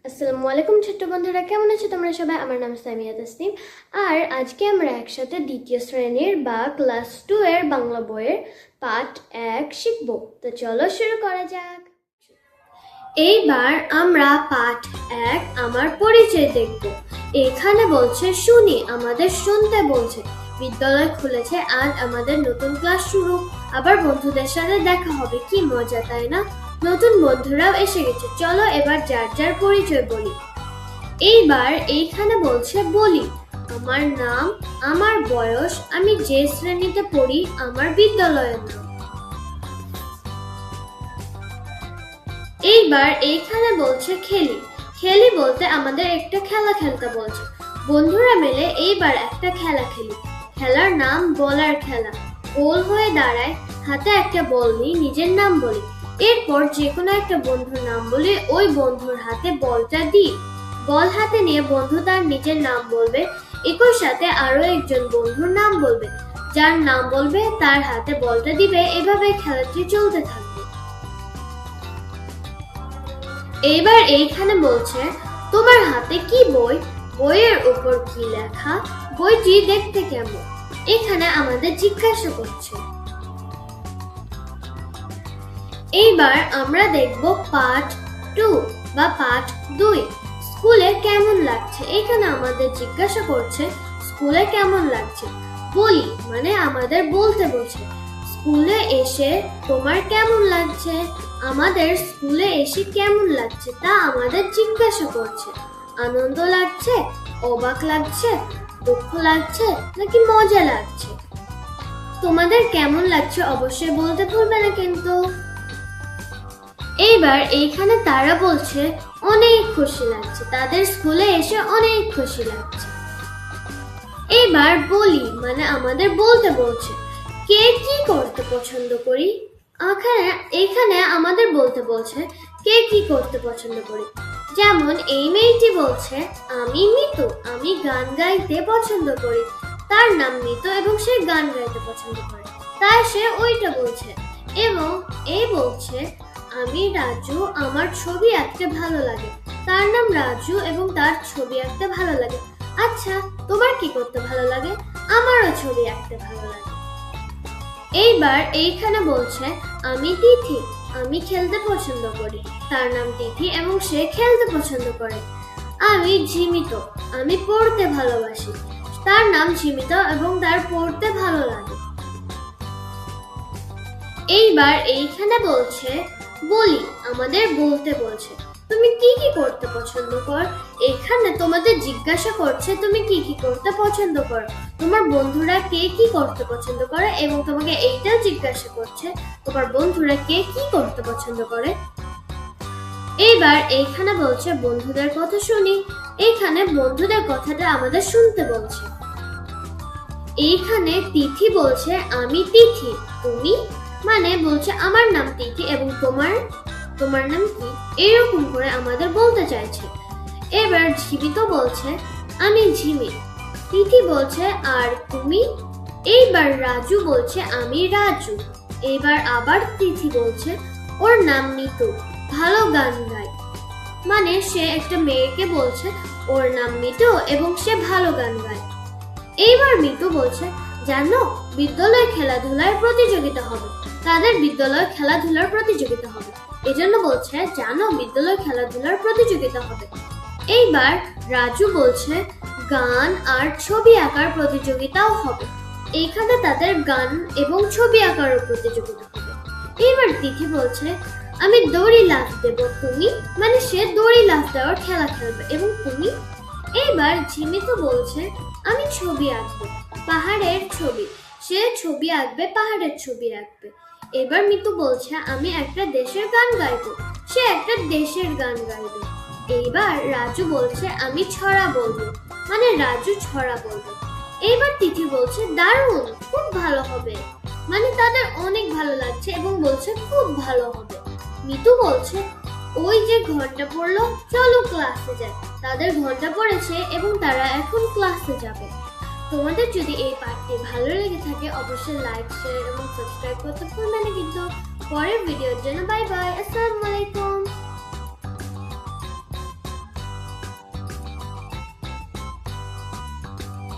আসসালামু আলাইকুম ছোট্ট বন্ধুরা, কেমন আছো তোমরা সবাই? আমার নাম সামিয়া তাসনিম। আর আজকে আমরা একসাথে দ্বিতীয় শ্রেণীর বা ক্লাস 2 এর বাংলা বইয়ের পাঠ 1 শিখব। তো চলো শুরু করা যাক। এইবার আমরা পাঠ 1 আমার পরিচয় দেখব। এখানে বলছে শুনি, আমাদের শুনতে বলছে। বিদ্যালয় খুলেছে, আজ আমাদের নতুন ক্লাস শুরু। আবার বন্ধুদের সাথে দেখা হবে, কি মজা তাই না? নতুন বন্ধুরাও এসে গেছে, চলো এবার যার যার পরিচয় বলি। এইবার এইখানে বলছে বলি, আমার নাম, আমার বয়স, আমি যে শ্রেণীতে পড়ি, আমার বিদ্যালয়ের নাম। এইবার এইখানে বলছে খেলি। খেলি বলতে আমাদের একটা খেলা খেলতে বলছে। বন্ধুরা মিলে এইবার একটা খেলা খেলি। খেলার নাম বলার খেলা। গোল হয়ে দাঁড়ায়, হাতে একটা বল নিয়ে নিজের নাম বলি। এরপর যে কোনো একটা বন্ধুর নাম বলে ওই বন্ধুর হাতে বলটা দিই। বল হাতে নিয়ে বন্ধু তার নিজের নাম বলবে, একই সাথে আরো একজন বন্ধুর নাম বলবে। যার নাম বলবে তার হাতে বলটা দিবে, এভাবে খেলাটি চলতে থাকবে। এইবার এইখানে বলছে তোমার হাতে কি বই, বইয়ের উপর কি লেখা, বইটি দেখতে কেমন। এখানে আমাদের জিজ্ঞাসা করছে। এইবার আমরা দেখব পাঠ 2 বা পাঠ 2 স্কুলে কেমন লাগছে। এখানে আমাদের জিজ্ঞাসা করছে স্কুলে কেমন লাগছে। বলি মানে আমাদের বলতে বলছে। স্কুলে এসে তোমার কেমন লাগছে। আমাদের স্কুলে এসে কেমন লাগছে তা আমাদের জিজ্ঞাসা করছে। আনন্দ লাগছে, অবাক লাগছে, দুঃখ লাগছে নাকি মজা লাগছে। তোমাদের কেমন লাগছে অবশ্যই বলতে ভুলবে না কিন্তু। এইবার এইখানে তারা বলছে অনেক খুশি লাগছে, তাদের স্কুলে এসে অনেক খুশি লাগছে। এইবার বলি মানে আমাদের বলতে বলছে। কে কি করতে পছন্দ করি। এখানে আমাদের বলতে বলছে কে কি করতে পছন্দ করি। যেমন এই মেয়েটি বলছে আমি মিতু, আমি গান গাইতে পছন্দ করি। তার নাম মিতু এবং সে গান গাইতে পছন্দ করে, তাই সে ওইটা বলছে। এবং এই বলছে আমি রাজু, আমার ছবি আঁকতে ভালো লাগে। তার নাম রাজু এবং তার ছবি আঁকতে ভালো লাগে। আচ্ছা, তোমার কি করতে ভালো লাগে? আমারও ছবি আঁকতে ভালো লাগে। এইবার এইখানে বলছে আমি তিথি, আমি খেলতে পছন্দ করি। তার নাম তিথি এবং সে খেলতে পছন্দ করে। আমি ঝিমিত, আমি পড়তে ভালোবাসি। তার নাম ঝিমিত এবং তার পড়তে ভালো লাগে। এইবার এইখানে বলছে বলি, আমাদের বলতে বলছে তুমি কি কি করতে পছন্দ কর। এখানে তোমাদের জিজ্ঞাসা করছে তুমি কি কি করতে পছন্দ করো, তোমার বন্ধুরা কে কি করতে পছন্দ করে এবং তোমাকে এইটাও জিজ্ঞাসা করছে তোমার বন্ধুরা কে কি করতে পছন্দ করে। এইবার এইখানে বলছে বন্ধুদের কথা শুনি। এইখানে বন্ধুদের কথাটা আমাদের শুনতে বলছে। এইখানে তিথি বলছে আমি তিথি, তুমি মানে বলছে আমার নাম তিথি এবং তোমার নাম কি, এরকম করে আমাদের বলতে চাইছে। এবার ঝিমিত বলছে আমি ঝিমি। তিথি বলছে আর তুমি। এইবার রাজু বলছে আমি রাজু। এবার আবার তিথি বলছে ওর নাম মিতু, ভালো গান গায়। মানে সে একটা মেয়েকে বলছে ওর নাম মিতু এবং সে ভালো গান গায়। এইবার মিতু বলছে জানো বিদ্যালয়ে খেলাধুলার প্রতিযোগিতা হবে, তাদের বিদ্যালয়ে খেলাধুলার প্রতিযোগিতা হবে, এজন্য বলছে জানো বিদ্যালয়ে খেলাধুলার প্রতিযোগিতা হবে। এইবার রাজু বলছে গান আর ছবি আঁকার প্রতিযোগিতাও হবে, এইখানে তাদের গান এবং ছবি আঁকার প্রতিযোগিতা হবে। এইবার তিথি বলছে আমি দড়ি লাফ দেব, তুমি মানে সে দড়ি লাফ দেওয়ার খেলা খেলবে এবং তুমি। এইবার ঝিমিত বলছে আমি ছবি আঁকবো, পাহাড়ের ছবি, সে ছবি আঁকবে, পাহাড়ের ছবি আঁকবে। এবার মিতু বলছে আমি একটা দেশের গান গাইবো, সে একটা দেশের গান গাইবে। এইবার রাজু বলছে আমি ছড়া বলবো, মানে রাজু ছড়া বলবে। এইবার তিথি বলছে দারুণ, খুব ভালো হবে, মানে তাদের অনেক ভালো লাগছে এবং বলছে খুব ভালো হবে। মিতু বলছে ওই যে ঘন্টা পড়লো, চলো ক্লাসে যাই। তাদের ঘন্টা পড়েছে এবং তারা এখন ক্লাসে যাবে। তোমাদের যদি এই পাঠটি ভালো লেগে থাকে অবশ্যই লাইক, শেয়ার এবং সাবস্ক্রাইব করতে ভুলবেন না কিন্তু। পরের ভিডিওর জন্য বাই বাই, আসসালামু আলাইকুম।